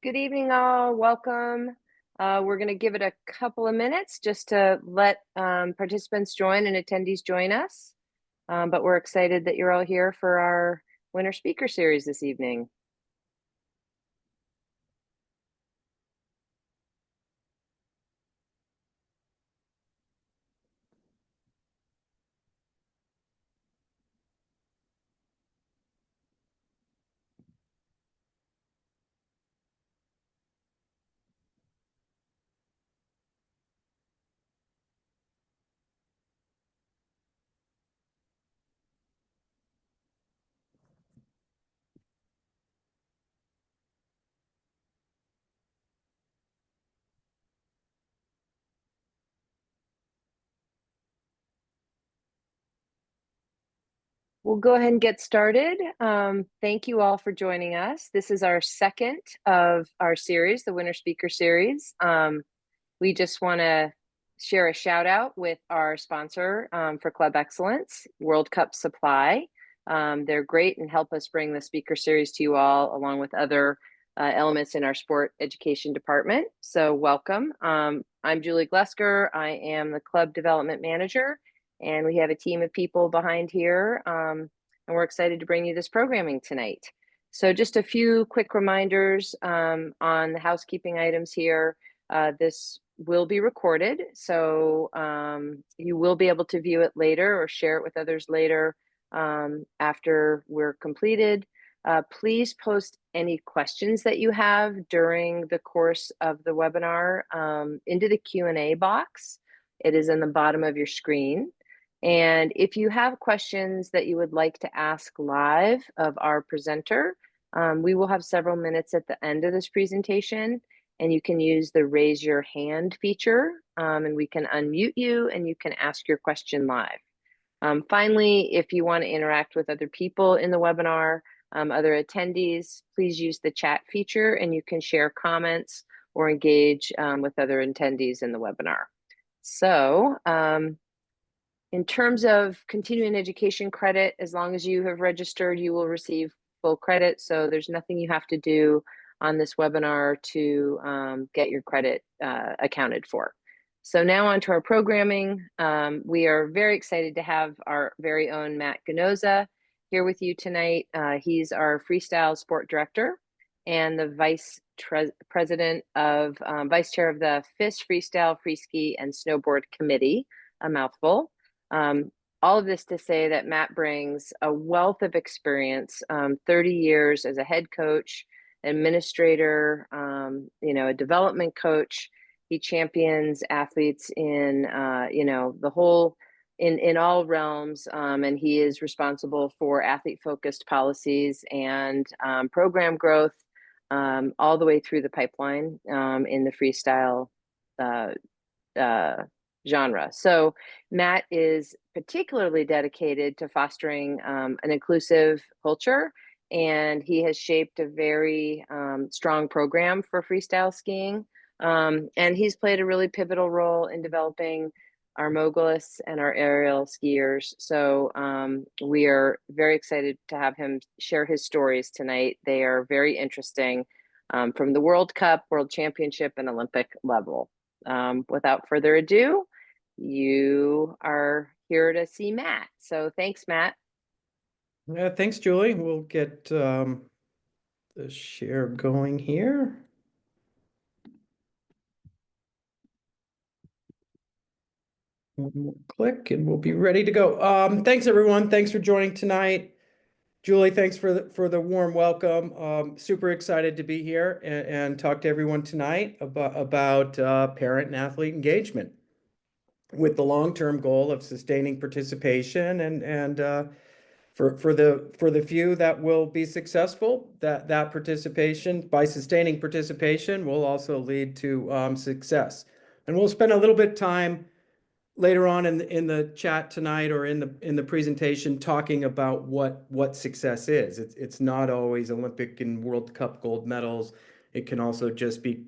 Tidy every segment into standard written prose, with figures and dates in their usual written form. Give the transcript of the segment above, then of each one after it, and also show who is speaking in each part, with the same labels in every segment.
Speaker 1: Good evening, all. Welcome. We're going to give it a couple of minutes just to let participants join and attendees join us. But we're excited that you're all here for our winter speaker series this evening. We'll go ahead and get started. Thank you all for joining us. This is our second of our series, the Winter Speaker Series. We just want to share a shout out with our sponsor for Club Excellence, World Cup Supply. They're great and help us bring the speaker series to you all, along with other elements in our sport education department. So welcome. I'm Julie Glesker. I am the club development manager, and we have a team of people behind here, and we're excited to bring you this programming tonight. So just a few quick reminders on the housekeeping items here. This will be recorded, so you will be able to view it later or share it with others later after we're completed. Please post any questions that you have during the course of the webinar into the Q&A box. It is in the bottom of your screen. And if you have questions that you would like to ask live of our presenter, we will have several minutes at the end of this presentation, and you can use the raise your hand feature, and we can unmute you and you can ask your question live. Finally, if you want to interact with other people in the webinar, other attendees, please use the chat feature and you can share comments or engage with other attendees in the webinar. So in terms of continuing education credit, as long as you have registered, you will receive full credit. So there's nothing you have to do on this webinar to get your credit accounted for. So now on to our programming. We are very excited to have our very own Matt Gnoza here with you tonight. He's our freestyle sport director and the vice chair of the FIS Freestyle, Free Ski, and Snowboard Committee, a mouthful. All of this to say that Matt brings a wealth of experience, 30 years as a head coach, administrator, a development coach. He champions athletes in, the whole, in all realms, and he is responsible for athlete-focused policies and program growth all the way through the pipeline in the freestyle genre. So Matt is particularly dedicated to fostering an inclusive culture, and he has shaped a very strong program for freestyle skiing. And he's played a really pivotal role in developing our mogulists and our aerial skiers. So we are very excited to have him share his stories tonight. They are very interesting from the World Cup, World Championship, and Olympic level. Without further ado, you are here to see Matt. So thanks, Matt.
Speaker 2: Thanks, Julie. We'll get the share going here. One more click and we'll be ready to go. Thanks, everyone. Thanks for joining tonight. Julie, thanks for the warm welcome. Super excited to be here and talk to everyone tonight about parent and athlete engagement with the long-term goal of sustaining participation and for the few that will be successful, that participation, by sustaining participation, will also lead to success. And we'll spend a little bit of time later on in the chat tonight or in the presentation talking about what success is. It's not always Olympic and World Cup gold medals. It can also just be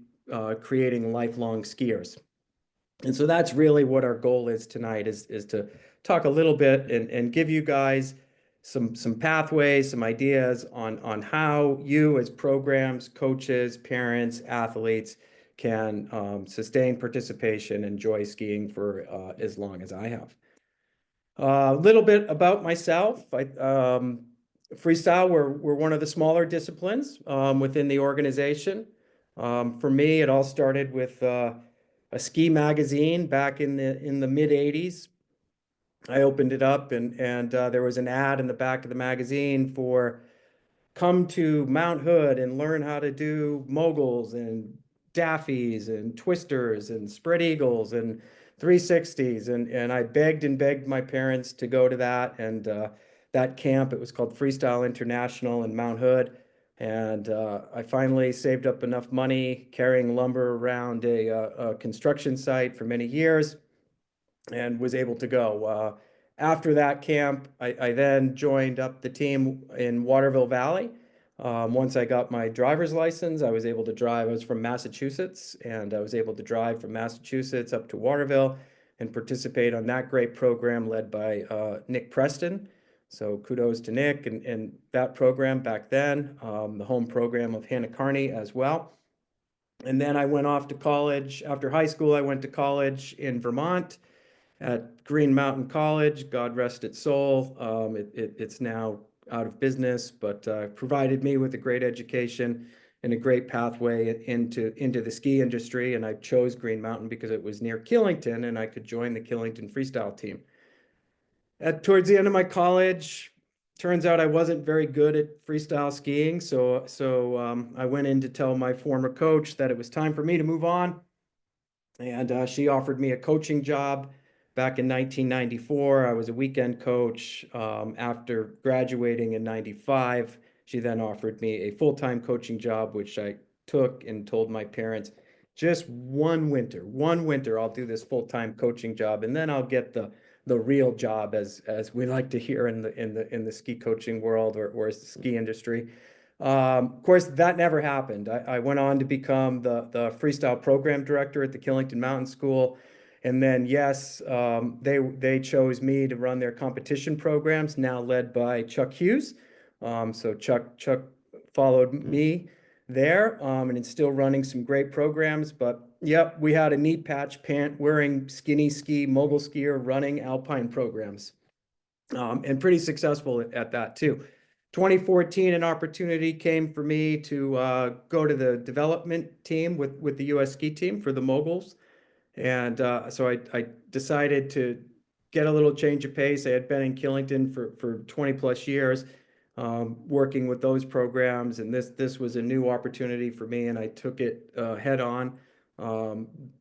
Speaker 2: creating lifelong skiers. And so that's really what our goal is tonight, is to talk a little bit and give you guys some pathways, some ideas on how you as programs, coaches, parents, athletes can sustain participation, enjoy skiing for as long as I have. A little bit about myself. Freestyle, we're one of the smaller disciplines within the organization. For me, it all started with a ski magazine back in the mid 80s. I opened it up and there was an ad in the back of the magazine for come to Mount Hood and learn how to do moguls and daffies and twisters and spread eagles and 360s. And I begged and begged my parents to go to that. And that camp, it was called Freestyle International in Mount Hood. And I finally saved up enough money carrying lumber around a construction site for many years and was able to go. After that camp, I then joined up the team in Waterville Valley. Once I got my driver's license, I was able to drive. I was from Massachusetts, and I was able to drive from Massachusetts up to Waterville and participate on that great program led by Nick Preston. So kudos to Nick and that program back then, the home program of Hannah Carney as well. And then I went off to college. After high school, I went to college in Vermont at Green Mountain College. God rest its soul. It's now out of business, but provided me with a great education and a great pathway into the ski industry. And I chose Green Mountain because it was near Killington and I could join the Killington freestyle team. Towards the end of my college, turns out I wasn't very good at freestyle skiing. So I went in to tell my former coach that it was time for me to move on. And she offered me a coaching job back in 1994. I was a weekend coach. After graduating in 95, she then offered me a full-time coaching job, which I took and told my parents, just one winter, I'll do this full-time coaching job, and then I'll get the real job, as we like to hear in the ski coaching world or ski industry. Of course, that never happened. I went on to become the freestyle program director at the Killington Mountain School. And then, yes, they chose me to run their competition programs, now led by Chuck Hughes. So Chuck followed me there and is still running some great programs. But yep, we had a knee patch pant wearing skinny ski, mogul skier running alpine programs. And pretty successful at that too. 2014, an opportunity came for me to go to the development team with the U.S. ski team for the moguls. And so I decided to get a little change of pace. I had been in Killington for 20 plus years, working with those programs. And this was a new opportunity for me, and I took it head on.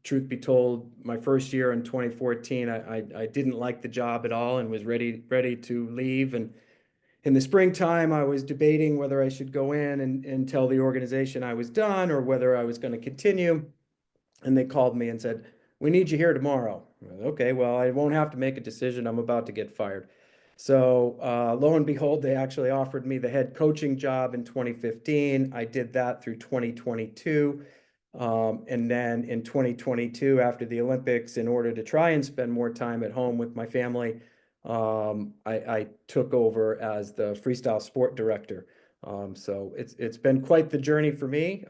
Speaker 2: Truth be told, my first year in 2014, I didn't like the job at all and was ready to leave. And in the springtime, I was debating whether I should go in and tell the organization I was done or whether I was going to continue. And they called me and said, "We need you here tomorrow." Okay, well, I won't have to make a decision. I'm about to get fired. So lo and behold, they actually offered me the head coaching job in 2015. I did that through 2022. And then in 2022, after the Olympics, in order to try and spend more time at home with my family, I took over as the freestyle sport director. So it's been quite the journey for me.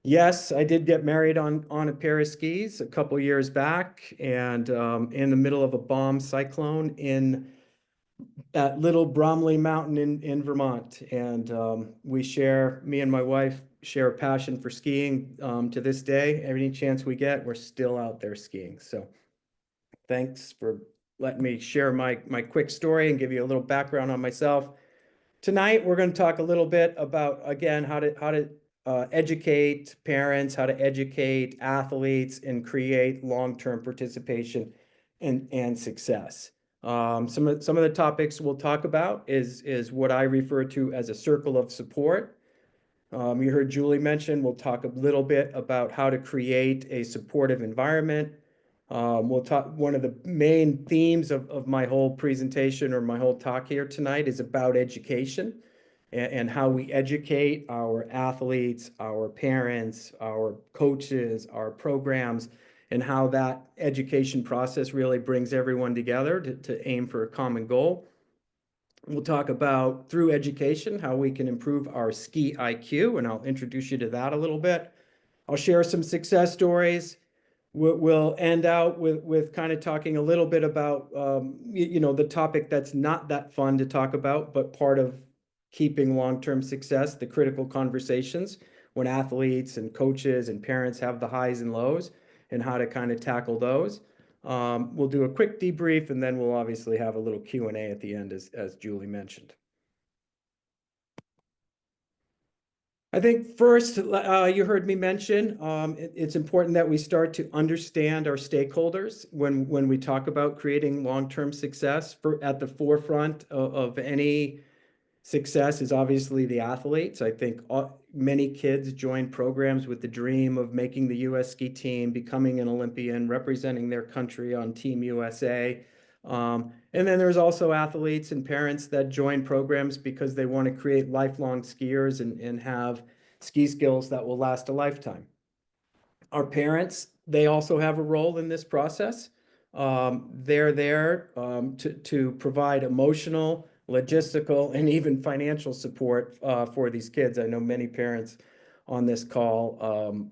Speaker 2: Yes, I did get married on a pair of skis a couple years back, and in the middle of a bomb cyclone in at Little Bromley Mountain in Vermont. And me and my wife share a passion for skiing to this day. Every chance we get, we're still out there skiing. So thanks for letting me share my quick story and give you a little background on myself. Tonight, we're going to talk a little bit about, again, how to educate parents, how to educate athletes, and create long-term participation and success. Some of the topics we'll talk about is what I refer to as a circle of support. You heard Julie mention, we'll talk a little bit about how to create a supportive environment. We'll talk, one of the main themes of my whole presentation or my whole talk here tonight is about education and how we educate our athletes, our parents, our coaches, our programs, and how that education process really brings everyone together to aim for a common goal. We'll talk about through education, how we can improve our ski IQ, and I'll introduce you to that a little bit. I'll share some success stories. We'll end out with kind of talking a little bit about, the topic that's not that fun to talk about, but part of keeping long-term success, the critical conversations when athletes and coaches and parents have the highs and lows and how to kind of tackle those. We'll do a quick debrief, and then we'll obviously have a little Q&A at the end, as Julie mentioned. I think first, you heard me mention, it's important that we start to understand our stakeholders when we talk about creating long-term success. At the forefront of any success is obviously the athletes. I think many kids join programs with the dream of making the US ski team, becoming an Olympian, representing their country on Team USA. And then there's also athletes and parents that join programs because they want to create lifelong skiers and have ski skills that will last a lifetime. Our parents, they also have a role in this process. They're there to provide emotional, logistical, and even financial support for these kids. I know many parents on this call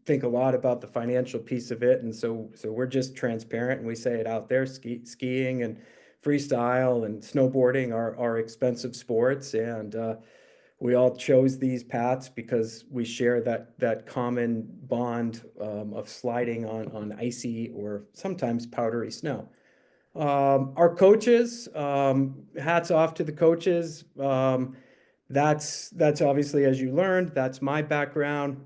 Speaker 2: think a lot about the financial piece of it, and so we're just transparent and we say it out there. Skiing and freestyle and snowboarding are expensive sports, and we all chose these paths because we share that common bond of sliding on icy or sometimes powdery snow. Our coaches, hats off to the coaches. That's obviously, as you learned, that's my background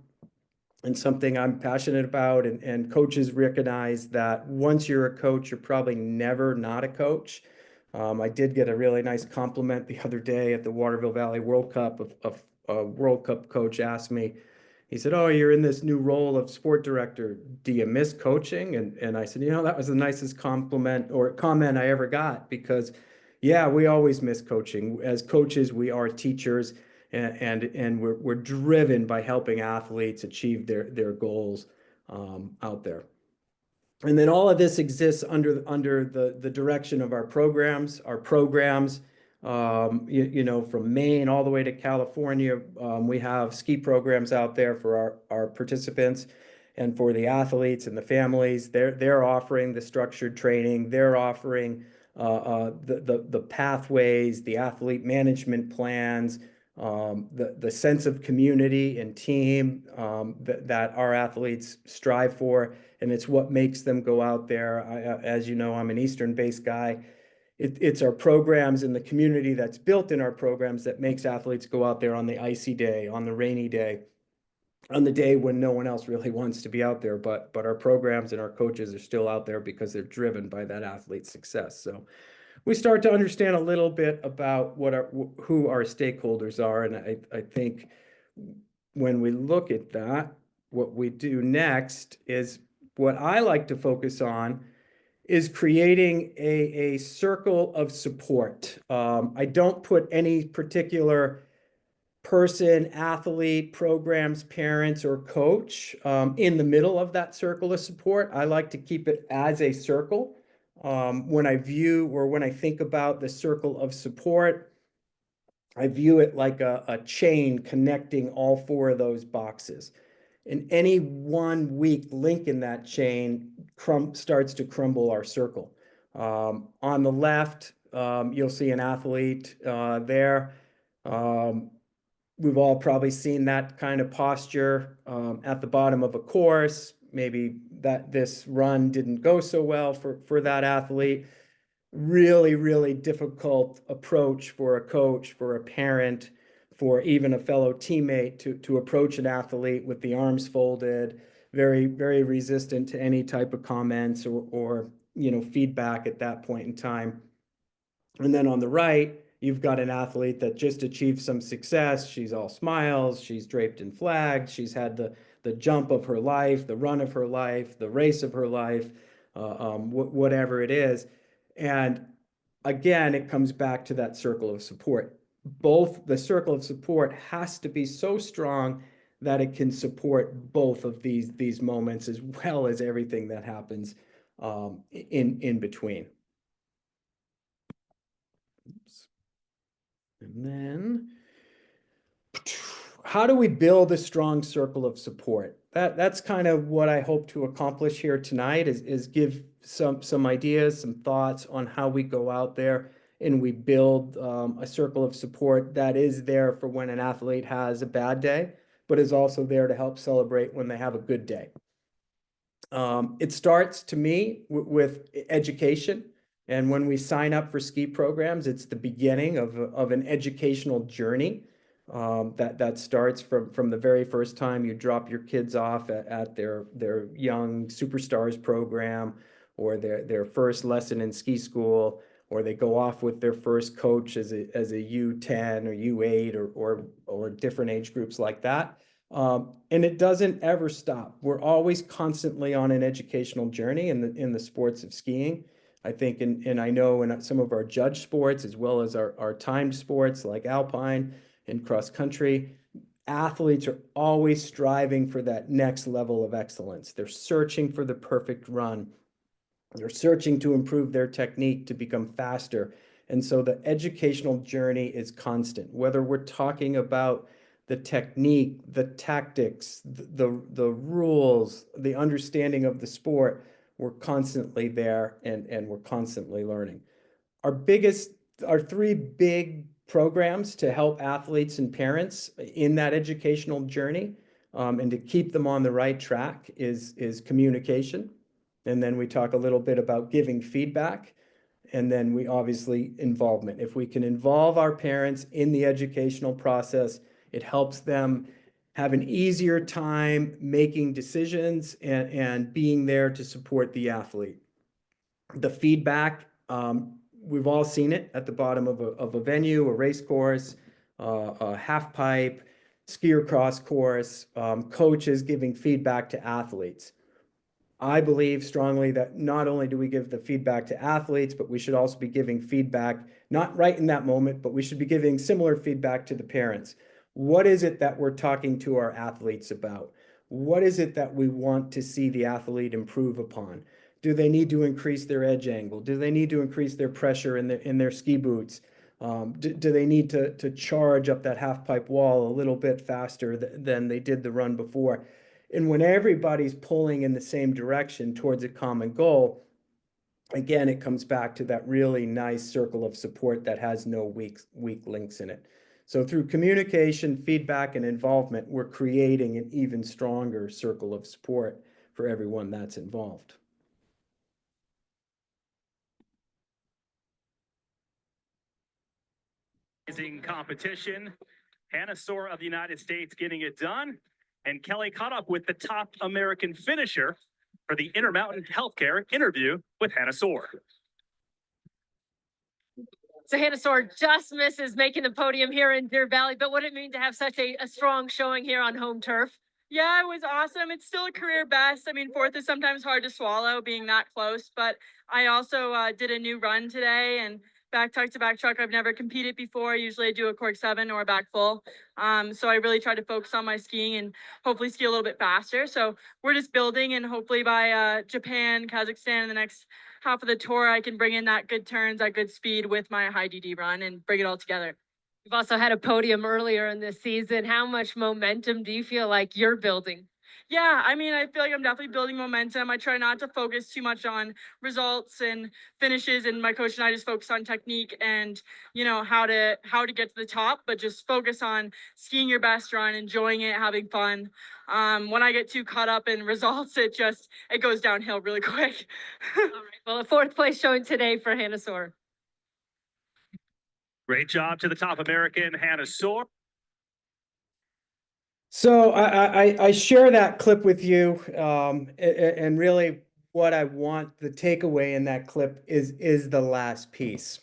Speaker 2: and something I'm passionate about. And coaches recognize that once you're a coach, you're probably never not a coach. I did get a really nice compliment the other day at the Waterville Valley World Cup. A World Cup coach asked me, he said, "Oh, you're in this new role of sport director. Do you miss coaching?" And I said, that was the nicest compliment or comment I ever got, because yeah, we always miss coaching. As coaches, we are teachers, and we're driven by helping athletes achieve their goals out there. And then all of this exists under the direction of our programs. Our programs, from Maine all the way to California, we have ski programs out there for our participants and for the athletes and the families. They're offering the structured training. They're offering the pathways, the athlete management plans, the sense of community and team that our athletes strive for. And it's what makes them go out there. As you know, I'm an Eastern-based guy. It's our programs and the community that's built in our programs that makes athletes go out there on the icy day, on the rainy day, on the day when no one else really wants to be out there. But our programs and our coaches are still out there because they're driven by that athlete's success. So we start to understand a little bit about who our stakeholders are. And I think when we look at that, what we do next is what I like to focus on is creating a circle of support. I don't put any particular person, athlete, programs, parents, or coach in the middle of that circle of support. I like to keep it as a circle. When I view or when I think about the circle of support, I view it like a chain connecting all four of those boxes. And any one weak link in that chain starts to crumble our circle. On the left, you'll see an athlete there. We've all probably seen that kind of posture at the bottom of a course. Maybe that this run didn't go so well for that athlete. Really, really difficult approach for a coach, for a parent, for even a fellow teammate to approach an athlete with the arms folded, very, very resistant to any type of comments or feedback at that point in time. And then on the right, you've got an athlete that just achieved some success. She's all smiles. She's draped in flags. She's had the jump of her life, the run of her life, the race of her life, whatever it is. And again, it comes back to that circle of support. Both the circle of support has to be so strong that it can support both of these moments as well as everything that happens in between. Oops. And then, how do we build a strong circle of support? That's kind of what I hope to accomplish here tonight is give some ideas, some thoughts on how we go out there and we build a circle of support that is there for when an athlete has a bad day, but is also there to help celebrate when they have a good day. It starts to me with education. And when we sign up for ski programs, it's the beginning of an educational journey that starts from the very first time you drop your kids off at their young superstars program, or their first lesson in ski school, or they go off with their first coach as a U10 or U8 or different age groups like that. And it doesn't ever stop. We're always constantly on an educational journey in the sports of skiing. I think, and I know in some of our judge sports, as well as our timed sports like alpine and cross country, athletes are always striving for that next level of excellence. They're searching for the perfect run. They're searching to improve their technique to become faster. And so the educational journey is constant, whether we're talking about the technique, the tactics, the rules, the understanding of the sport. We're constantly there and we're constantly learning. Our three big programs to help athletes and parents in that educational journey and to keep them on the right track is communication. And then we talk a little bit about giving feedback. And then we obviously involvement. If we can involve our parents in the educational process, it helps them have an easier time making decisions and being there to support the athlete. The feedback, we've all seen it at the bottom of a venue, a race course, a half pipe, skier cross course, coaches giving feedback to athletes. I believe strongly that not only do we give the feedback to athletes, but we should also be giving feedback, not right in that moment, but we should be giving similar feedback to the parents. What is it that we're talking to our athletes about? What is it that we want to see the athlete improve upon? Do they need to increase their edge angle? Do they need to increase their pressure in their ski boots? Do they need to charge up that half pipe wall a little bit faster than they did the run before? And when everybody's pulling in the same direction towards a common goal, again, it comes back to that really nice circle of support that has no weak links in it. So through communication, feedback, and involvement, we're creating an even stronger circle of support for everyone that's involved.
Speaker 3: Amazing competition. Hannah Soar of the United States getting it done. And Kelly caught up with the top American finisher for the Intermountain Healthcare interview with Hannah Soar.
Speaker 4: So Hannah Soar just misses making the podium here in Deer Valley, but what did it mean to have such a strong showing here on home turf?
Speaker 5: Yeah, it was awesome. It's still a career best. I mean, fourth is sometimes hard to swallow being that close, but I also did a new run today and back tuck to back truck. I've never competed before. Usually I do a cork 7 or a back full. So I really try to focus on my skiing and hopefully ski a little bit faster. So we're just building, and hopefully by Japan, Kazakhstan in the next half of the tour, I can bring in that good turns, that good speed with my high DD run and bring it all together.
Speaker 4: You've also had a podium earlier in this season. How much momentum do you feel like you're building?
Speaker 5: Yeah, I mean, I feel like I'm definitely building momentum. I try not to focus too much on results and finishes, and my coach and I just focus on technique and, you know, how to get to the top, but just focus on skiing your best run, enjoying it, having fun. When I get too caught up in results, it goes downhill really quick.
Speaker 4: All right. Well, a fourth place showing today for Hannah Soar.
Speaker 3: Great job to the top American, Hannah Soar.
Speaker 2: So I share that clip with you, and really what I want the takeaway in that clip is the last piece.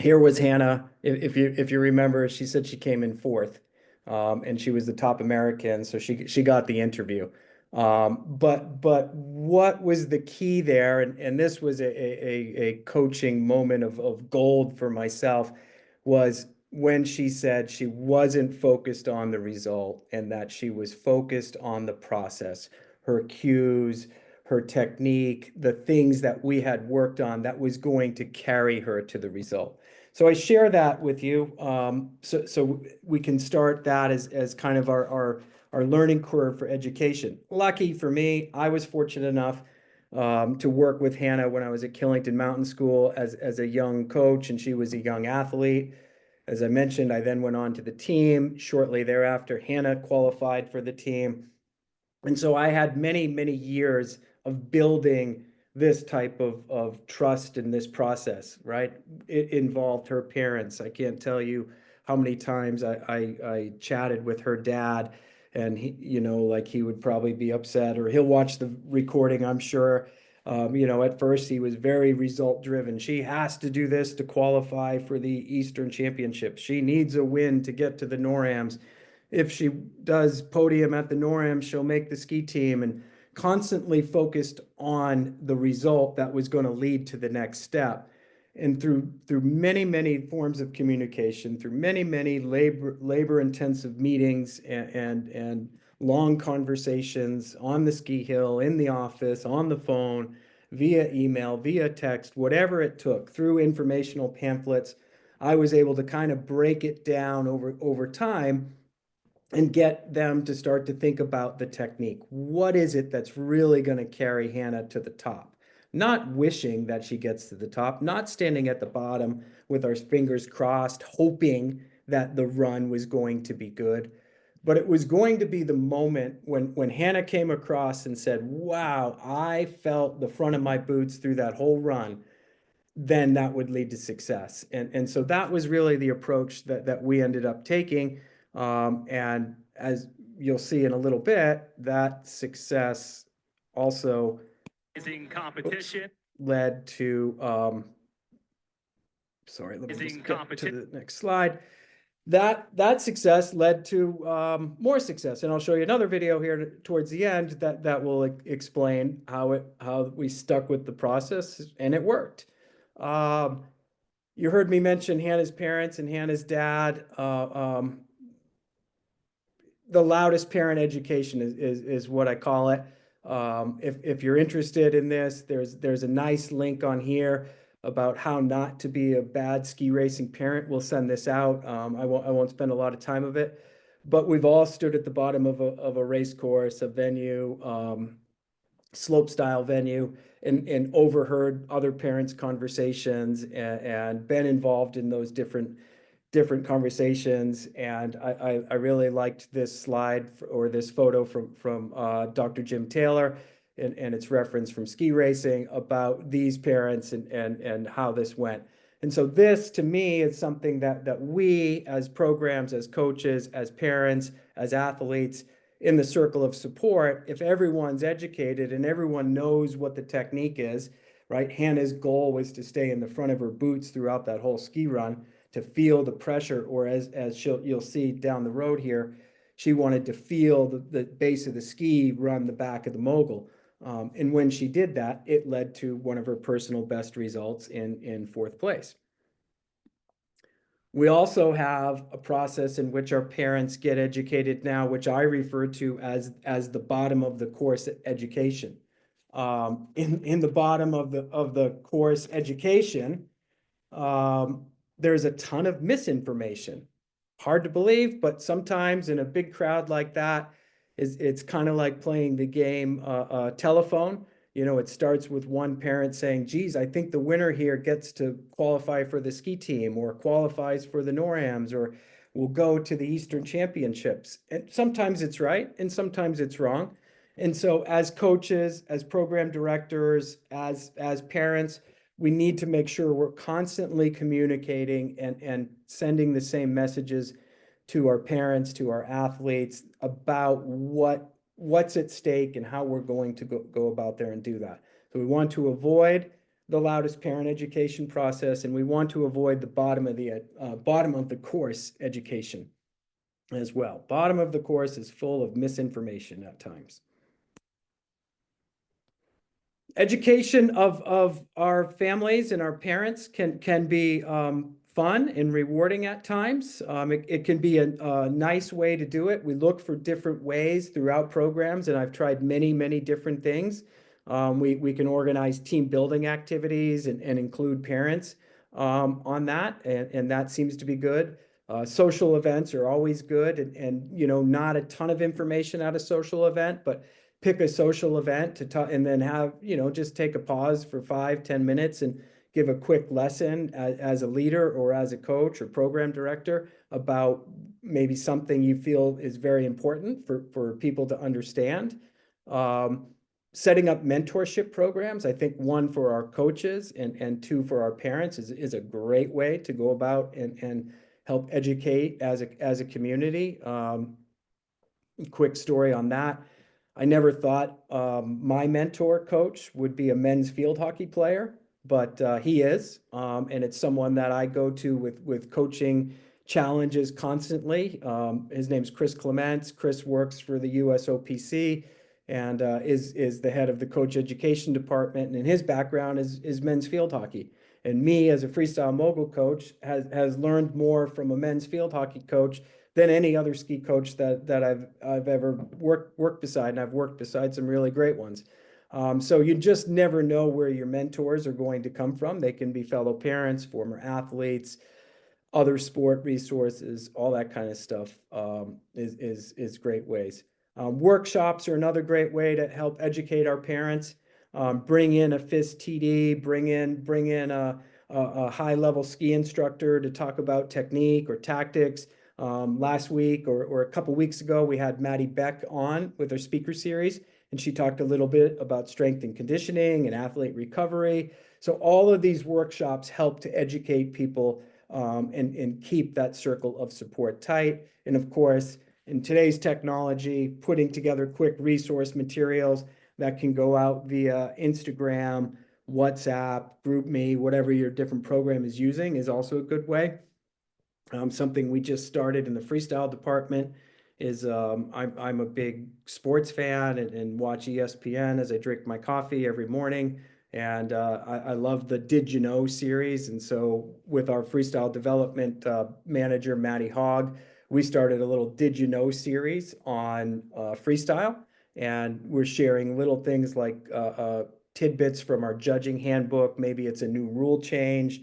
Speaker 2: Here was Hannah. If you remember, she said she came in fourth, and she was the top American, so she got the interview. But what was the key there? And this was a coaching moment of gold for myself, was when she said she wasn't focused on the result and that she was focused on the process, her cues, her technique, the things that we had worked on that was going to carry her to the result. So I share that with you, so we can start that as kind of our learning curve for education. Lucky for me, I was fortunate enough to work with Hannah when I was at Killington Mountain School as a young coach, and she was a young athlete. As I mentioned, I then went on to the team. Shortly thereafter, Hannah qualified for the team. And so I had many, many years of building this type of trust in this process, right? It involved her parents. I can't tell you how many times I chatted with her dad, and he, like he would probably be upset, or he'll watch the recording, I'm sure. At first he was very result driven. She has to do this to qualify for the Eastern Championships. She needs a win to get to the NORAMs. If she does podium at the NORAM, she'll make the ski team, and constantly focused on the result that was going to lead to the next step. And through many, many forms of communication, through many, many labor intensive meetings and long conversations on the ski hill, in the office, on the phone, via email, via text, whatever it took, through informational pamphlets, I was able to kind of break it down over time and get them to start to think about the technique. What is it that's really going to carry Hannah to the top? Not wishing that she gets to the top, not standing at the bottom with our fingers crossed, hoping that the run was going to be good. But it was going to be the moment when Hannah came across and said, wow, I felt the front of my boots through that whole run. Then that would lead to success. And so that was really the approach that we ended up taking. And as you'll see in a little bit, that success also
Speaker 3: competition
Speaker 2: led to, sorry, let me just get to the next slide. That success led to more success. And I'll show you another video here towards the end that will explain how we stuck with the process and it worked. You heard me mention Hannah's parents and Hannah's dad. The loudest parent education is what I call it. If you're interested in this, there's a nice link on here about how not to be a bad ski racing parent. We'll send this out. I won't spend a lot of time of it, but we've all stood at the bottom of a race course, a venue, slope style venue, and overheard other parents' conversations and been involved in those different conversations. And I really liked this slide or this photo from Dr. Jim Taylor and its reference from ski racing about these parents and how this went. And so this, to me, is something that we as programs, as coaches, as parents, as athletes, in the circle of support, if everyone's educated and everyone knows what the technique is, right? Hannah's goal was to stay in the front of her boots throughout that whole ski run, to feel the pressure, or as you'll see down the road here, she wanted to feel the base of the ski run the back of the mogul. And when she did that, it led to one of her personal best results in fourth place. We also have a process in which our parents get educated now, which I refer to as the bottom of the course education. In the bottom of the course education, there's a ton of misinformation. Hard to believe, but sometimes in a big crowd like that, it's kind of like playing the game telephone. It starts with one parent saying, geez, I think the winner here gets to qualify for the ski team or qualifies for the NORAMs or will go to the Eastern Championships. And sometimes it's right and sometimes it's wrong. And so as coaches, as program directors, as parents, we need to make sure we're constantly communicating and sending the same messages to our parents, to our athletes about what's at stake and how we're going to go about there and do that. So we want to avoid the loudest parent education process, and we want to avoid the bottom of the course education as well. Bottom of the course is full of misinformation at times. Education of our families and our parents can be fun and rewarding at times. It can be a nice way to do it. We look for different ways throughout programs, and I've tried many, many different things. We can organize team building activities and include parents. on that, and that seems to be good. Social events are always good, and you know, not a ton of information at a social event, but pick a social event to talk, and then have, you know, just take a pause for 5-10 minutes and give a quick lesson as a leader or as a coach or program director about maybe something you feel is very important for people to understand. Setting up mentorship programs, I think one for our coaches and two for our parents is a great way to go about and help educate as a community. Quick story on that. I never thought my mentor coach would be a men's field hockey player, but he is, and it's someone that I go to with coaching challenges constantly. His name's Chris Clements. Chris works for the USOPC and is the head of the coach education department, and his background is men's field hockey. And me, as a freestyle mogul coach, has learned more from a men's field hockey coach than any other ski coach that I've ever worked beside, and I've worked beside some really great ones. So you just never know where your mentors are going to come from. They can be fellow parents, former athletes, other sport resources, all that kind of stuff is great ways. Workshops are another great way to help educate our parents. Bring in a FIS TD, bring in a high level ski instructor to talk about technique or tactics. Last week or a couple weeks ago, we had Maddie Beck on with our speaker series, and she talked a little bit about strength and conditioning and athlete recovery. So all of these workshops help to educate people and keep that circle of support tight. And of course, in today's technology, putting together quick resource materials that can go out via Instagram, WhatsApp, GroupMe, whatever your different program is using is also a good way. Something we just started in the freestyle department is I'm a big sports fan and watch ESPN as I drink my coffee every morning. And I love the Did You Know series. And so with our freestyle development manager, Maddie Hogg, we started a little Did You Know series on freestyle. And we're sharing little things like tidbits from our judging handbook. Maybe it's a new rule change.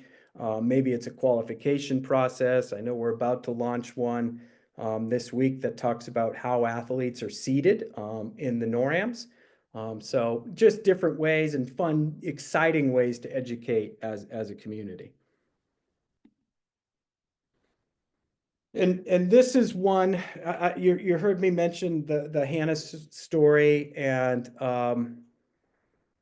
Speaker 2: Maybe it's a qualification process. I know we're about to launch one this week that talks about how athletes are seeded in the NORAMs. So just different ways and fun, exciting ways to educate as a community. And this is one, you heard me mention the Hannah story, and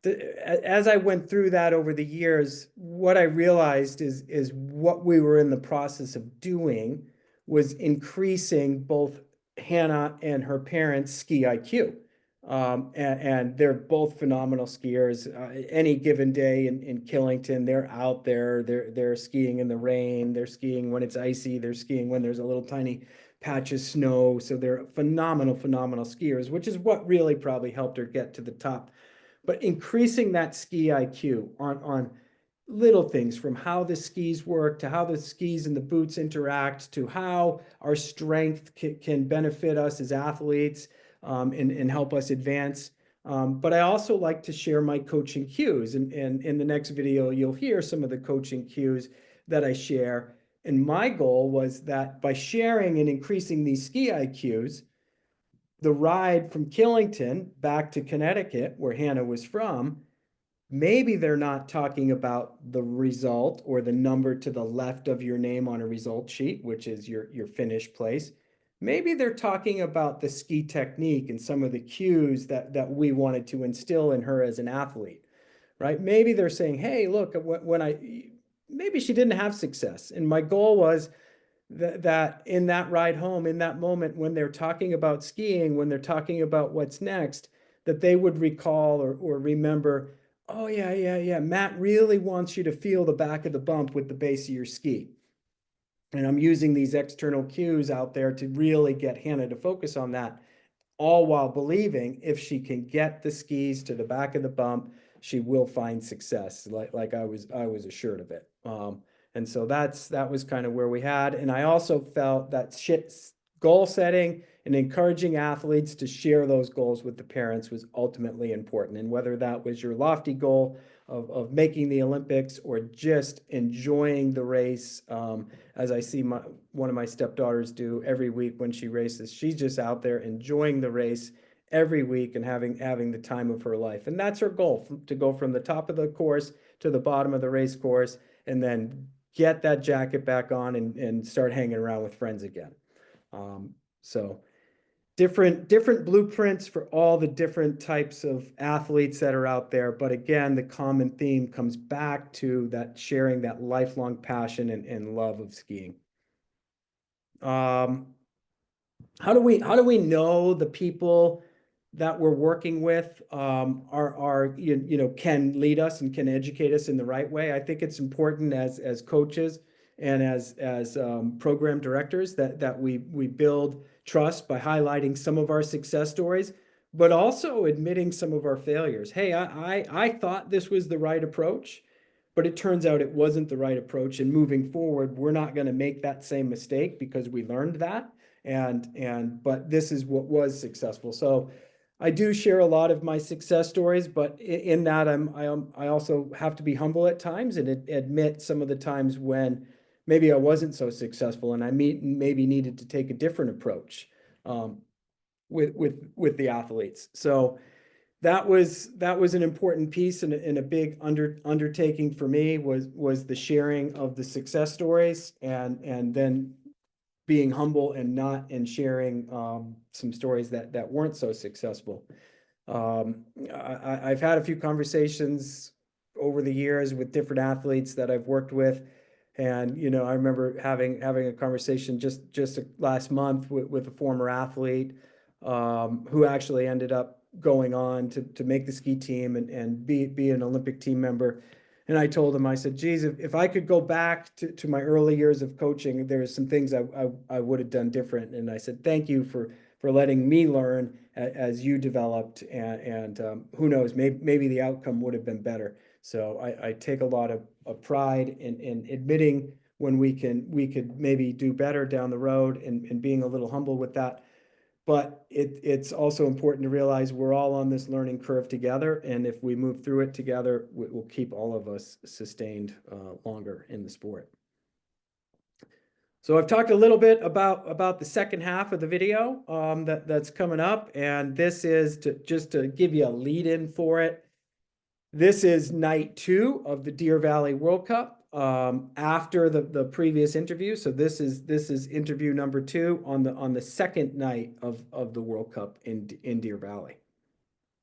Speaker 2: as I went through that over the years, what I realized is what we were in the process of doing was increasing both Hannah and her parents' ski IQ. And they're both phenomenal skiers. Any given day in Killington, they're out there, they're skiing in the rain, they're skiing when it's icy, they're skiing when there's a little tiny patch of snow. So they're phenomenal skiers, which is what really probably helped her get to the top. But increasing that ski IQ on little things, from how the skis work to how the skis and the boots interact to how our strength can benefit us as athletes and help us advance. But I also like to share my coaching cues, and in the next video, you'll hear some of the coaching cues that I share. And my goal was that by sharing and increasing these ski IQs, the ride from Killington back to Connecticut, where Hannah was from, maybe they're not talking about the result or the number to the left of your name on a result sheet, which is your finish place. Maybe they're talking about the ski technique and some of the cues that we wanted to instill in her as an athlete, right? Maybe they're saying, hey, look, maybe she didn't have success. And my goal was that in that ride home, in that moment, when they're talking about skiing, when they're talking about what's next, that they would recall or remember, oh yeah, Matt really wants you to feel the back of the bump with the base of your ski. And I'm using these external cues out there to really get Hannah to focus on that, all while believing if she can get the skis to the back of the bump, she will find success, like I was assured of it. And so that was kind of where we had. And I also felt that goal setting and encouraging athletes to share those goals with the parents was ultimately important. And whether that was your lofty goal of making the Olympics or just enjoying the race, as I see one of my stepdaughters do every week when she races, she's just out there enjoying the race every week and having the time of her life. And that's her goal, to go from the top of the course to the bottom of the race course and then get that jacket back on and start hanging around with friends again. So different blueprints for all the different types of athletes that are out there. But again, the common theme comes back to that sharing that lifelong passion and love of skiing. How do we know the people that we're working with are can lead us and can educate us in the right way? I think it's important as coaches and as program directors that we build trust by highlighting some of our success stories, but also admitting some of our failures. Hey, I thought this was the right approach, but it turns out it wasn't the right approach. And moving forward, we're not going to make that same mistake because we learned that. But this is what was successful. So I do share a lot of my success stories, but in that I also have to be humble at times and admit some of the times when maybe I wasn't so successful and I maybe needed to take a different approach with the athletes. So that was an important piece and a big undertaking for me was the sharing of the success stories and then being humble and sharing some stories that weren't so successful. I've had a few conversations over the years with different athletes that I've worked with. And, I remember having a conversation just last month with a former athlete who actually ended up going on to make the ski team and be an Olympic team member. And I told him, I said, geez, if I could go back to my early years of coaching, there's some things I would have done different. And I said, thank you for letting me learn as you developed. And who knows, maybe the outcome would have been better. So I take a lot of pride in admitting when we could maybe do better down the road and being a little humble with that. But it's also important to realize we're all on this learning curve together. And if we move through it together, it will keep all of us sustained longer in the sport. So I've talked a little bit about the second half of the video that's coming up. And this is just to give you a lead in for it. This is night 2 of the Deer Valley World Cup after the previous interview. So this is interview number 2 on the second night of the World Cup in Deer Valley.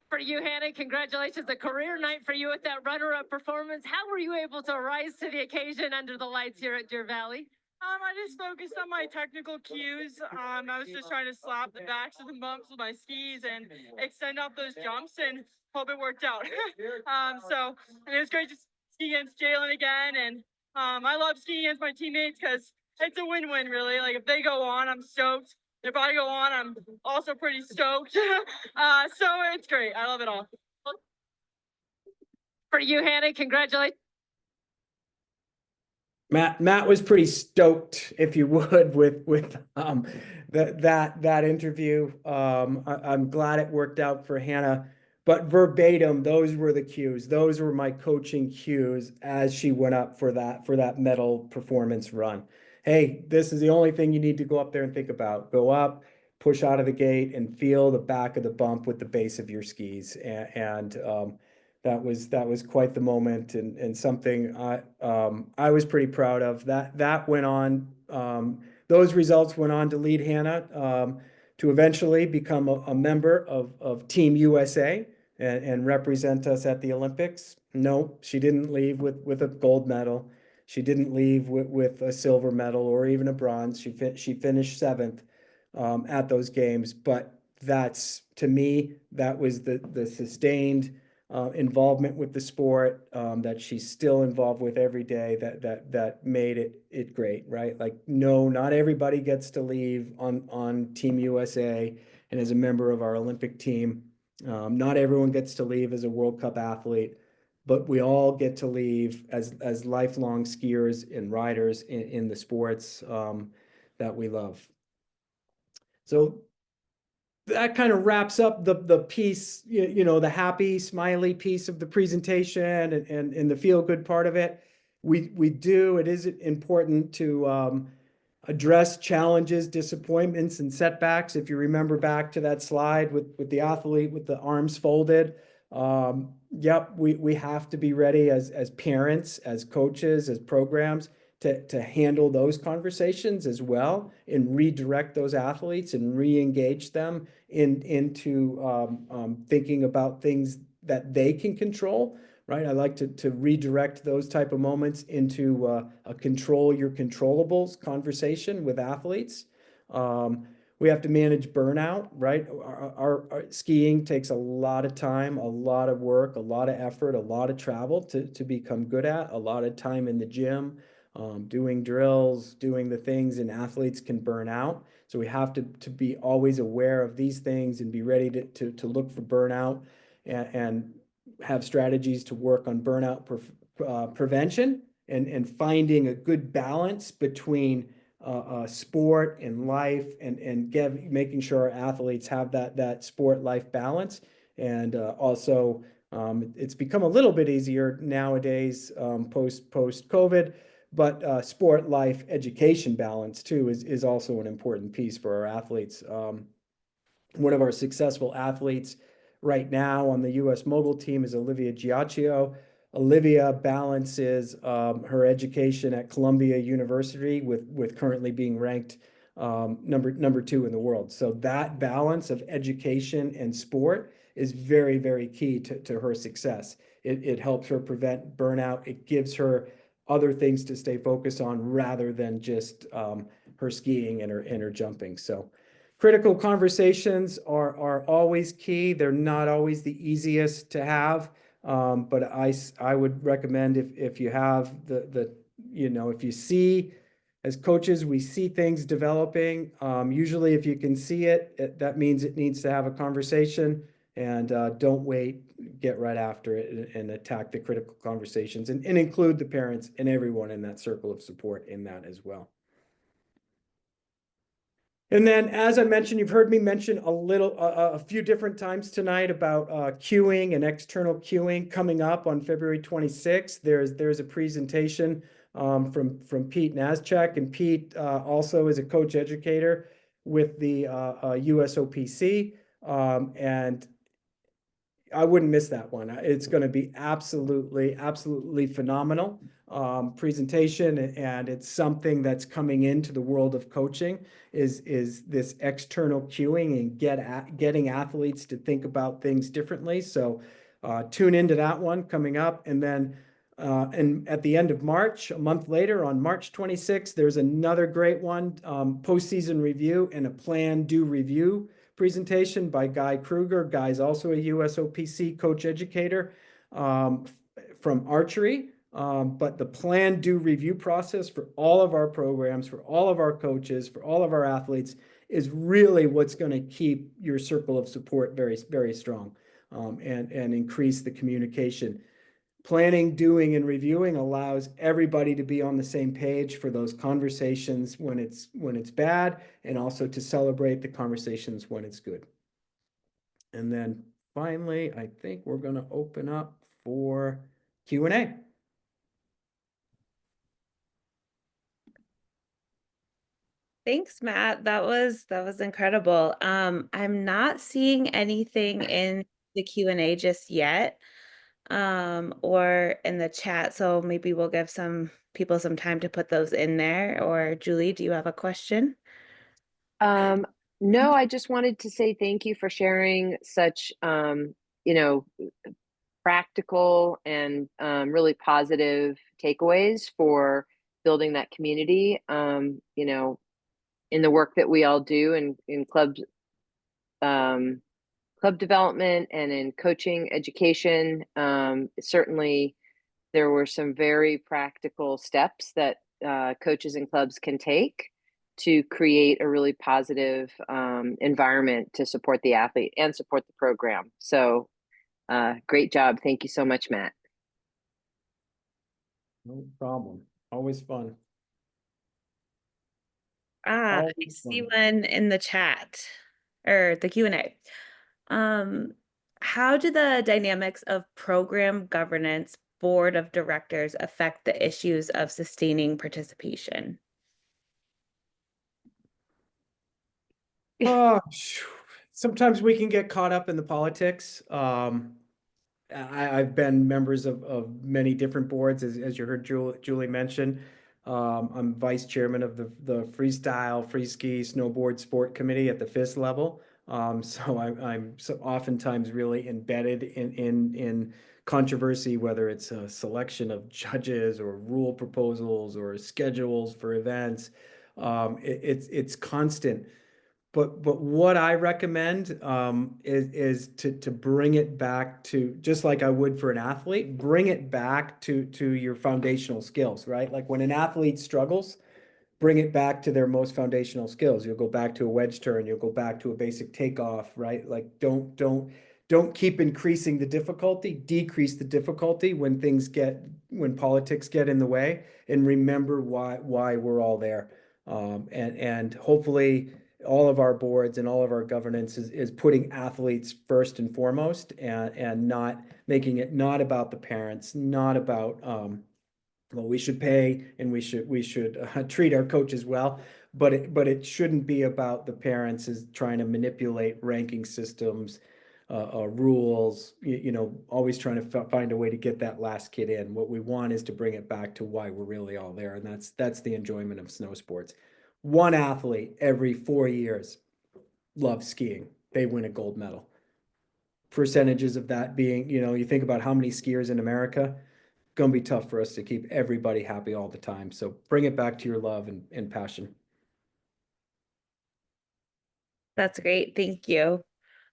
Speaker 4: For you, Hannah, congratulations. A career night for you with that runner-up performance. How were you able to rise to the occasion under the lights here at Deer Valley?
Speaker 5: I just focused on my technical cues. I was just trying to slap the backs of the bumps with my skis and extend off those jumps and hope it worked out. And it was great to ski against Jalen again. And I love skiing against my teammates because it's a win-win, really. Like if they go on, I'm stoked. If I go on, I'm also pretty stoked. So it's great. I love it all.
Speaker 4: For you, Hannah, congratulations.
Speaker 2: Matt was pretty stoked, if you would, with that interview. I'm glad it worked out for Hannah, but verbatim, those were the cues. Those were my coaching cues as she went up for that medal performance run. Hey, this is the only thing you need to go up there and think about. Go up, push out of the gate, and feel the back of the bump with the base of your skis. And that was quite the moment and something I was pretty proud of. That went on. Those results went on to lead Hannah to eventually become a member of Team USA and represent us at the Olympics. No, she didn't leave with a gold medal. She didn't leave with a silver medal or even a bronze. She finished 7th at those games. But that's, to me, that was the sustained involvement with the sport that she's still involved with every day that made it great, right? Like, no, not everybody gets to leave on Team USA and as a member of our Olympic team. Not everyone gets to leave as a World Cup athlete, but we all get to leave as lifelong skiers and riders in the sports that we love. So that kind of wraps up the piece, you know, the happy, smiley piece of the presentation and the feel good part of it. It is important to address challenges, disappointments, and setbacks. If you remember back to that slide with the athlete with the arms folded, yep, we have to be ready as parents, as coaches, as programs to handle those conversations as well and redirect those athletes and re-engage them into thinking about things that they can control, right? I like to redirect those type of moments into a control your controllables conversation with athletes. We have to manage burnout, right? Our skiing takes a lot of time, a lot of work, a lot of effort, a lot of travel to become good at, a lot of time in the gym, doing drills, doing the things, and athletes can burn out. So we have to be always aware of these things and be ready to look for burnout and have strategies to work on burnout prevention and finding a good balance between sport and life and making sure our athletes have that sport life balance. And also it's become a little bit easier nowadays post COVID, but sport life education balance too is also an important piece for our athletes. One of our successful athletes right now on the U.S. mogul team is Olivia Giacchio. Olivia balances her education at Columbia University with currently being ranked number 2 in the world. So that balance of education and sport is very, very key to her success. It helps her prevent burnout. It gives her other things to stay focused on rather than just her skiing and her jumping. So critical conversations are always key. They're not always the easiest to have. But I would recommend if you have if you see, as coaches, we see things developing. Usually if you can see it, that means it needs to have a conversation, and don't wait, get right after it and attack the critical conversations and include the parents and everyone in that circle of support in that as well. And then, as I mentioned, you've heard me mention a few different times tonight about queuing and external queuing coming up on February 26th. There's a presentation from Pete Nazchek, and Pete also is a coach educator with the USOPC, and I wouldn't miss that one. It's going to be absolutely phenomenal presentation, and it's something that's coming into the world of coaching is this external cueing and getting athletes to think about things differently. So tune into that one coming up, and then and at the end of March, a month later, on March 26th, there's another great one, postseason review and a plan, do, review presentation by Guy Kruger. Guy's also a USOPC coach educator from archery. But the plan, do, review process for all of our programs, for all of our coaches, for all of our athletes is really what's going to keep your circle of support very, very strong and increase the communication. Planning, doing, and reviewing allows everybody to be on the same page for those conversations when it's bad, and also to celebrate the conversations when it's good. And then finally, I think we're going to open up for Q&A.
Speaker 6: Thanks, Matt. That was incredible. I'm not seeing anything in the Q&A just yet, or in the chat. So maybe we'll give some people some time to put those in there. Or Julie, do you have a question?
Speaker 1: No, I just wanted to say thank you for sharing such, practical and really positive takeaways for building that community. In the work that we all do in clubs, club development and in coaching education, certainly there were some very practical steps that coaches and clubs can take to create a really positive environment to support the athlete and support the program. So great job. Thank you so much, Matt.
Speaker 2: No problem. Always fun.
Speaker 6: Ah, I
Speaker 2: Always
Speaker 6: see
Speaker 2: fun.
Speaker 6: one in the chat or the Q&A. Um, how do the dynamics of program governance, board of directors affect the issues of sustaining participation?
Speaker 2: Oh, sometimes we can get caught up in the politics. I've been members of many different boards, as you heard Julie mention. I'm vice chairman of the freestyle, free ski, snowboard sport committee at the FIS level. So I'm so oftentimes really embedded in controversy, whether it's a selection of judges or rule proposals or schedules for events. It's constant. But what I recommend is to bring it back to, just like I would for an athlete, bring it back to your foundational skills, right? Like when an athlete struggles, bring it back to their most foundational skills. You'll go back to a wedge turn, you'll go back to a basic takeoff, right? Like don't keep increasing the difficulty, decrease the difficulty when politics get in the way, and remember why we're all there. And hopefully all of our boards and all of our governance is putting athletes first and foremost, and not making it not about the parents, not about well, we should pay and we should treat our coaches well, but it shouldn't be about the parents is trying to manipulate ranking systems, rules. Always trying to find a way to get that last kid in. What we want is to bring it back to why we're really all there, and that's the enjoyment of snow sports. One athlete every 4 years loves skiing. They win a gold medal. Percentages of that being, you think about how many skiers in America, gonna be tough for us to keep everybody happy all the time. So bring it back to your love and passion.
Speaker 6: That's great. Thank you.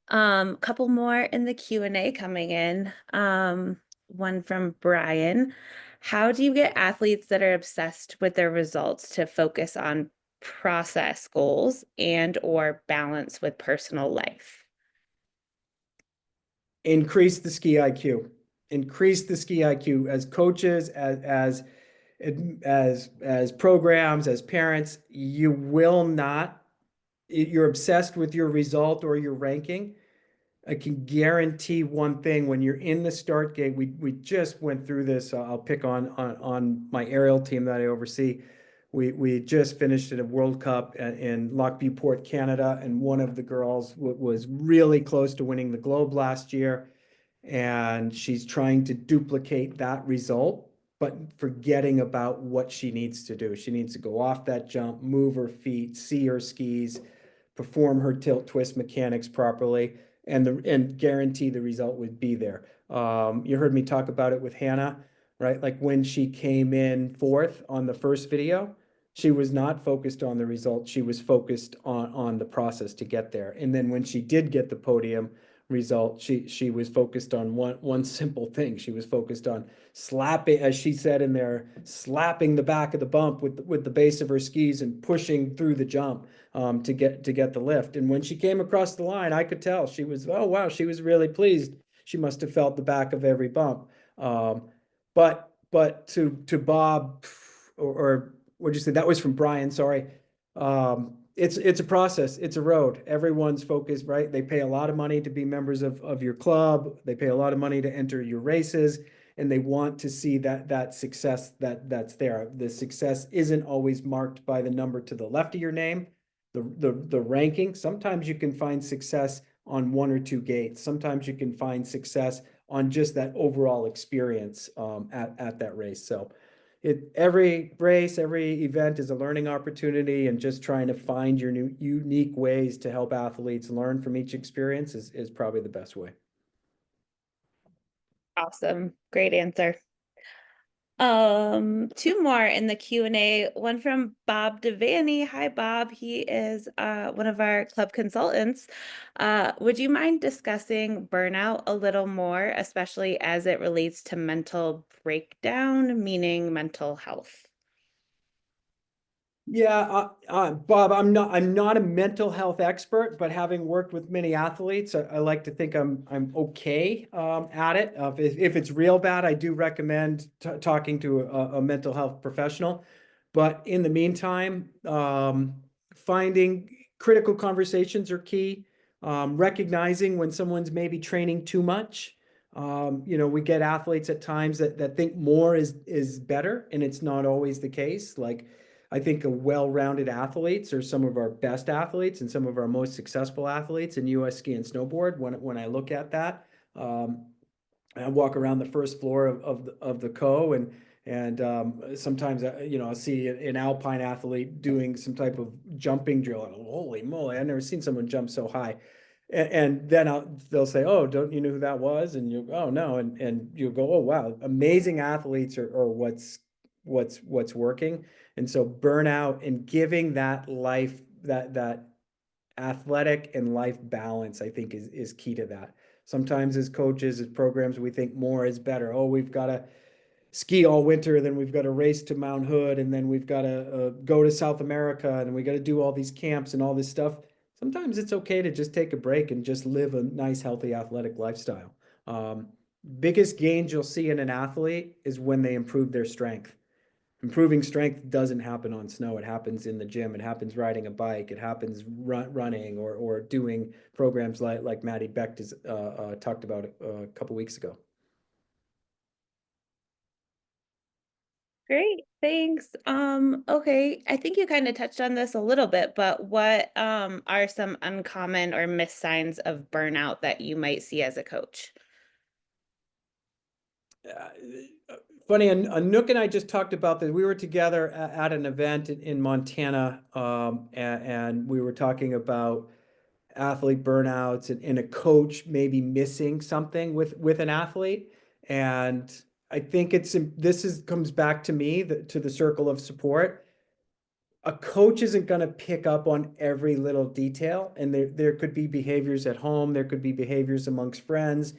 Speaker 6: Couple more in the Q&A coming in. One from Brian. How do you get athletes that are obsessed with their results to focus on process goals and or balance with personal life?
Speaker 2: Increase the ski IQ. Increase the ski IQ as coaches, as programs, as parents. You're obsessed with your result or your ranking. I can guarantee one thing: when you're in the start gate, we just went through this. I'll pick on my aerial team that I oversee. We just finished at a World Cup in Lochbuie, Canada, and one of the girls was really close to winning the Globe last year, and she's trying to duplicate that result, but forgetting about what she needs to do. She needs to go off that jump, move her feet, see her skis, perform her tilt twist mechanics properly, and guarantee the result would be there. You heard me talk about it with Hannah, right? Like when she came in fourth on the first video, she was not focused on the result. She was focused on the process to get there. And then when she did get the podium result, she was focused on one simple thing. She was focused on slapping, as she said in there, slapping the back of the bump with the base of her skis and pushing through the jump to get the lift. And when she came across the line, I could tell she was, oh wow, she was really pleased. She must have felt the back of every bump. But to Bob, or what'd you say? That was from Brian, sorry. It's a process. It's a road. Everyone's focused, right? They pay a lot of money to be members of your club. They pay a lot of money to enter your races, and they want to see that success that's there. The success isn't always marked by the number to the left of your name, the ranking. Sometimes you can find success on one or two gates. Sometimes you can find success on just that overall experience at that race. So every race, every event is a learning opportunity, and just trying to find your new unique ways to help athletes learn from each experience is probably the best way.
Speaker 6: Awesome. Great answer. Two more in the Q&A. One from Bob Devaney. Hi, Bob. He is one of our club consultants. Would you mind discussing burnout a little more, especially as it relates to mental breakdown, meaning mental health?
Speaker 2: Yeah, Bob, I'm not a mental health expert, but having worked with many athletes, I like to think I'm okay at it. If it's real bad, I do recommend talking to a mental health professional. But in the meantime, finding critical conversations are key. Recognizing when someone's maybe training too much. We get athletes at times that think more is better, and it's not always the case. Like, I think a well-rounded athletes are some of our best athletes and some of our most successful athletes in US ski and snowboard. When I look at that, I walk around the first floor of the co, and sometimes I'll see an alpine athlete doing some type of jumping drill, and holy moly, I've never seen someone jump so high. And then they'll say, "Oh, don't you know who that was?" And you, "Oh no," and you go, "Oh wow, amazing athletes are what's working." And so burnout and giving that life, that athletic and life balance, I think is key to that. Sometimes as coaches, as programs, we think more is better. Oh, we've got to ski all winter, then we've got to race to Mount Hood, and then we've got to go to South America, and we got to do all these camps and all this stuff. Sometimes it's okay to just take a break and just live a nice, healthy, athletic lifestyle. Biggest gains you'll see in an athlete is when they improve their strength. Improving strength doesn't happen on snow. It happens in the gym. It happens riding a bike. It happens running or doing programs like Maddie Beck talked about a couple weeks ago.
Speaker 6: Great, thanks. Okay, I think you kind of touched on this a little bit, but what are some uncommon or missed signs of burnout that you might see as a coach?
Speaker 2: Funny, Anouk and I just talked about this. We were together at an event in Montana, and we were talking about athlete burnouts and a coach maybe missing something with an athlete. And I think comes back to me, to the circle of support. A coach isn't going to pick up on every little detail, and there could be behaviors at home, there could be behaviors amongst friends,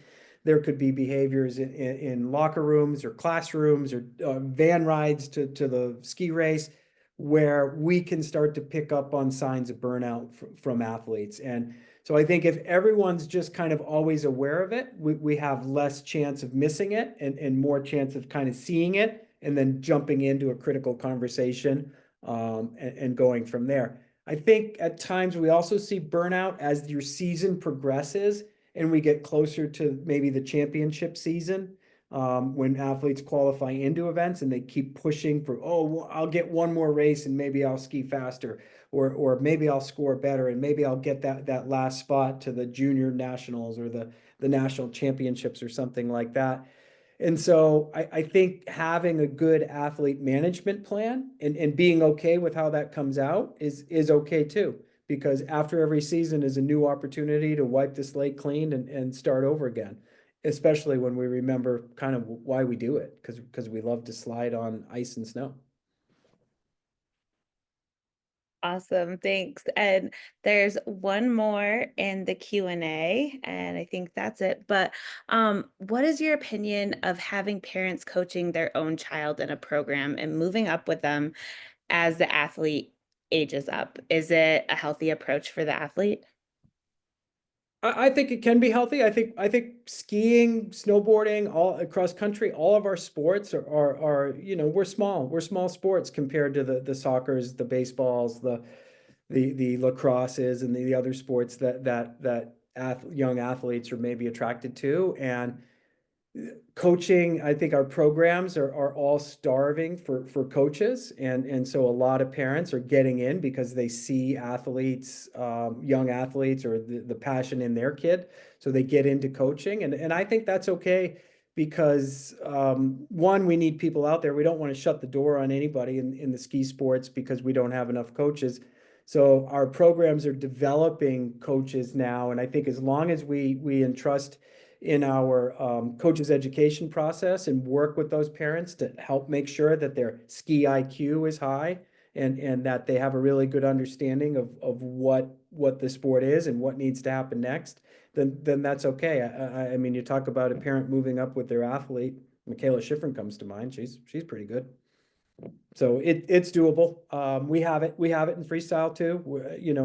Speaker 2: there could be behaviors in locker rooms or classrooms or van rides to the ski race, where we can start to pick up on signs of burnout from athletes. And so I think if everyone's just kind of always aware of it, we have less chance of missing it and more chance of kind of seeing it and then jumping into a critical conversation, and going from there. I think at times we also see burnout as your season progresses and we get closer to maybe the championship season, when athletes qualify into events and they keep pushing for, oh, well, I'll get one more race and maybe I'll ski faster, or maybe I'll score better and maybe I'll get that last spot to the junior nationals or the national championships or something like that. And so I think having a good athlete management plan and being okay with how that comes out is okay too, because after every season is a new opportunity to wipe the slate clean and start over again, especially when we remember kind of why we do it, because we love to slide on ice and snow.
Speaker 6: Awesome, thanks. And there's one more in the Q&A, and I think that's it. But what is your opinion of having parents coaching their own child in a program and moving up with them as the athlete ages up? Is it a healthy approach for the athlete?
Speaker 2: I think it can be healthy. I think skiing, snowboarding, all across country, all of our sports are we're small. We're small sports compared to the soccers, the baseballs, the lacrosses, and the other sports that young athletes are maybe attracted to. And coaching, I think our programs are all starving for coaches, and so a lot of parents are getting in because they see athletes, young athletes, or the passion in their kid, so they get into coaching, and I think that's okay, because one, we need people out there. We don't want to shut the door on anybody in the ski sports because we don't have enough coaches. So our programs are developing coaches now, and I think as long as we entrust in our coaches education process and work with those parents to help make sure that their ski IQ is high, and that they have a really good understanding of what the sport is and what needs to happen next, then that's okay. I mean, you talk about a parent moving up with their athlete. Michaela Schifrin comes to mind. She's pretty good. So it's doable. We have it in freestyle too.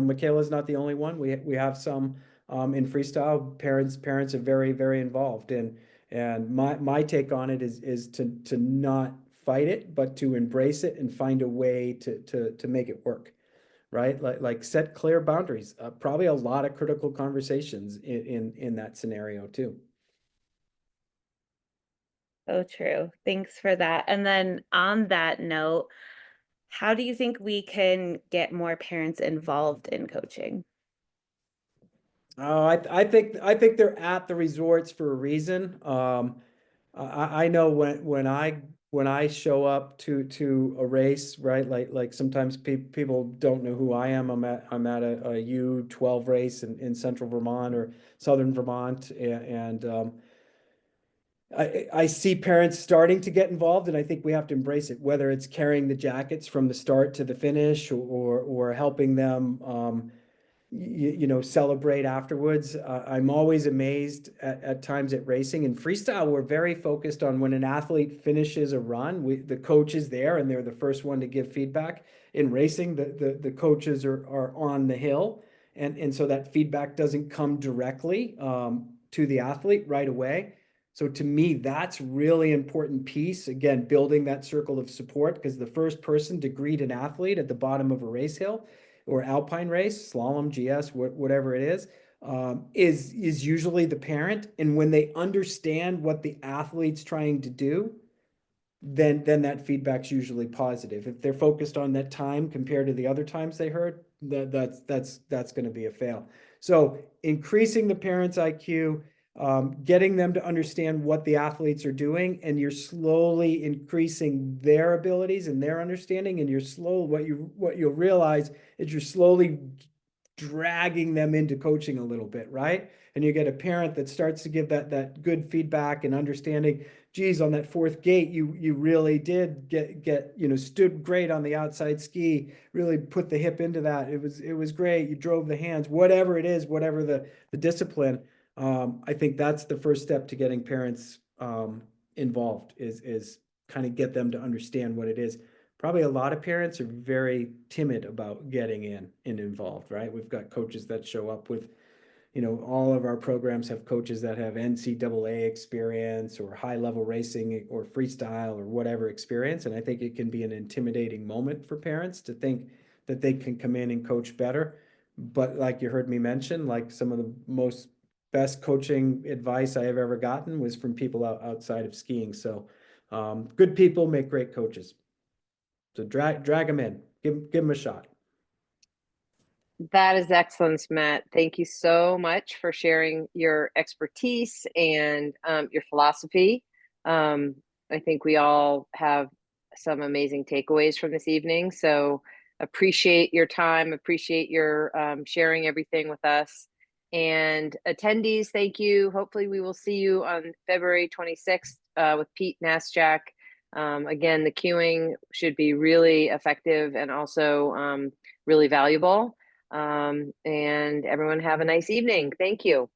Speaker 2: Michaela's not the only one. We have some in freestyle. Parents are very, very involved, and my take on it is to not fight it, but to embrace it and find a way to make it work. right? Like set clear boundaries. Probably a lot of critical conversations in that scenario too.
Speaker 6: So true. Thanks for that. And then on that note, how do you think we can get more parents involved in coaching?
Speaker 2: Oh, I think they're at the resorts for a reason. I know when I show up to a race, right? Like sometimes people don't know who I am. I'm at a U12 race in central Vermont or southern Vermont, and I see parents starting to get involved, and I think we have to embrace it, whether it's carrying the jackets from the start to the finish or helping them you know, celebrate afterwards. I'm always amazed at times at racing. In freestyle, we're very focused on when an athlete finishes a run, the coach is there and they're the first one to give feedback. In racing, the coaches are on the hill, and so that feedback doesn't come directly to the athlete right away. So to me, that's really important piece. Again, building that circle of support, because the first person to greet an athlete at the bottom of a race hill or alpine race, slalom, GS, whatever it is usually the parent. And when they understand what the athlete's trying to do, then that feedback's usually positive. If they're focused on that time compared to the other times they heard, that's going to be a fail. So increasing the parents' IQ, getting them to understand what the athletes are doing, and you're slowly increasing their abilities and their understanding, and what you'll realize is you're slowly dragging them into coaching a little bit, right? And you get a parent that starts to give that good feedback and understanding. Geez, on that fourth gate, you really did get you know, stood great on the outside ski, really put the hip into that. It was great. You drove the hands, whatever it is, whatever the discipline. I think that's the first step to getting parents involved is kind of get them to understand what it is. Probably a lot of parents are very timid about getting in and involved, right? We've got coaches that show up with, you know, all of our programs have coaches that have NCAA experience or high level racing or freestyle or whatever experience. And I think it can be an intimidating moment for parents to think that they can come in and coach better. But like you heard me mention, like some of the most best coaching advice I have ever gotten was from people outside of skiing. So good people make great coaches. So drag them in, give them a shot.
Speaker 1: That is excellence, Matt. Thank you so much for sharing your expertise and your philosophy. I think we all have some amazing takeaways from this evening. So appreciate your time, appreciate your sharing everything with us. And attendees, thank you. Hopefully we will see you on February 26th with Pete Nasjak. Again, the queuing should be really effective and also really valuable. And everyone have a nice evening. Thank you.